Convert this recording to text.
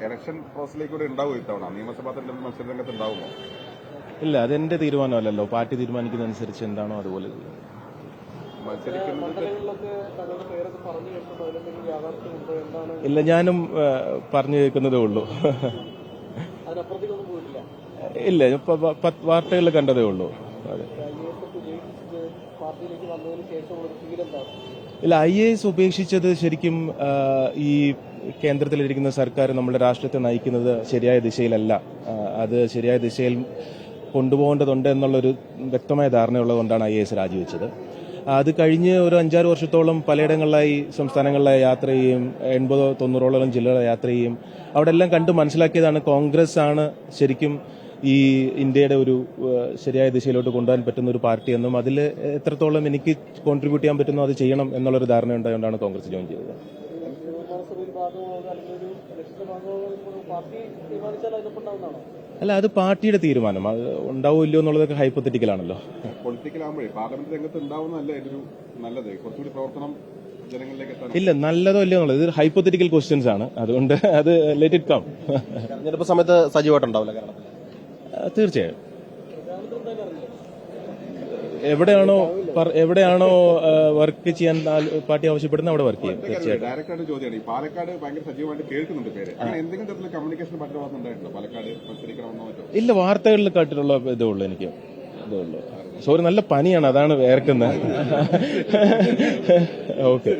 Election പ്രോസസ്സിലേക്ക് ഉണ്ടാവും ഇത്തവണ നിയമസഭാ തെരഞ്ഞെടുപ്പ് മത്സര രംഗത്ത് ഉണ്ടാവുമോ? ഇല്ല, അതെന്റെ തീരുമാനമല്ലല്ലോ. പാർട്ടി തീരുമാനിക്കുന്നതനുസരിച്ച് എന്താണോ അതുപോലെ ചെയ്യും. ഇല്ല, ഞാനും പറഞ്ഞു കേൾക്കുന്നതേ ഉള്ളൂ. ഇല്ല, വാർത്തകളിൽ കണ്ടതേ ഉള്ളൂ. അതെ. ഇല്ല, IAS ഉപേക്ഷിച്ചത് ശരിക്കും ഈ കേന്ദ്രത്തിലിരിക്കുന്ന സർക്കാർ നമ്മുടെ രാഷ്ട്രത്തെ നയിക്കുന്നത് ശരിയായ ദിശയിലല്ല. അത് ശരിയായ ദിശയിൽ കൊണ്ടുപോകേണ്ടതുണ്ട് എന്നുള്ളൊരു വ്യക്തമായ ധാരണയുള്ളതുകൊണ്ടാണ് IAS രാജിവെച്ചത്. അത് കഴിഞ്ഞ് ഒരു 5-6 വർഷത്തോളം പലയിടങ്ങളിലായി സംസ്ഥാനങ്ങളിലായി യാത്ര ചെയ്യും, 80-90 ജില്ലകളെ യാത്ര ചെയ്യും. അവിടെ എല്ലാം കണ്ട് മനസ്സിലാക്കിയതാണ് കോൺഗ്രസ് ആണ് ശരിക്കും ഈ ഇന്ത്യയുടെ ഒരു ശരിയായ ദിശയിലോട്ട് കൊണ്ടുപോകാൻ പറ്റുന്ന ഒരു പാർട്ടി എന്നും അതിൽ എത്രത്തോളം എനിക്ക് കോൺട്രിബ്യൂട്ട് ചെയ്യാൻ പറ്റുന്നോ അത് ചെയ്യണം എന്നുള്ളൊരു ധാരണ ഉണ്ടായതുകൊണ്ടാണ് കോൺഗ്രസ് ജോയിൻ ചെയ്തത്. അല്ല, അത് പാർട്ടിയുടെ തീരുമാനം. അത് ഉണ്ടാവില്ലോ എന്നുള്ളതൊക്കെ ഹൈപ്പോത്തറ്റിക്കലാണല്ലോ. പൊളിറ്റിക്കലാകുമ്പോഴേ പാർലമെന്റ് രംഗത്ത് ഉണ്ടാവുന്നതല്ലേ ഇതൊരു നല്ലത്, കുറച്ചുകൂടി പ്രവർത്തനം ജനങ്ങളിലേക്ക് എത്താൻ. ഇല്ല, നല്ലതോ ഇല്ലയോ എന്നുള്ളത് ഇത് ഹൈപ്പോത്തറ്റിക്കൽ ക്വസ്റ്റ്യൻസ് ആണ്. അതുകൊണ്ട് അത് ലെറ്റ് ഇറ്റ് കം. തെരഞ്ഞെടുപ്പ് സമയത്ത് സജീവമായിട്ടുണ്ടാവില്ല കേരളത്തിൽ. തീർച്ചയായും എവിടെയാണോ വർക്ക് ചെയ്യാൻ പാർട്ടി ആവശ്യപ്പെടുന്നത് അവിടെ വർക്ക് ചെയ്യും. തീർച്ചയായിട്ടും. ഡയറക്റ്റായിട്ട് ചോദ്യമാണ്, ഈ പാലക്കാട് ഭയങ്കര സജീവമായിട്ട് കേൾക്കുന്നുണ്ട് പേര്. അങ്ങനെ എന്തെങ്കിലും തരത്തിലുള്ള കമ്മ്യൂണിക്കേഷൻ പറ്റുന്ന ഉണ്ടായിട്ടുണ്ടോ? പാലക്കാട് മത്സരിക്കണമെന്നോ മറ്റോ? ഇല്ല, വാർത്തകളിൽ കാട്ടിലുള്ള ഇതേ ഉള്ളൂ. എനിക്ക് ഇതേ ഉള്ളൂ. സോറി, നല്ല പനിയാണ്, അതാണ് വേർക്കുന്നത്. ഓക്കെ.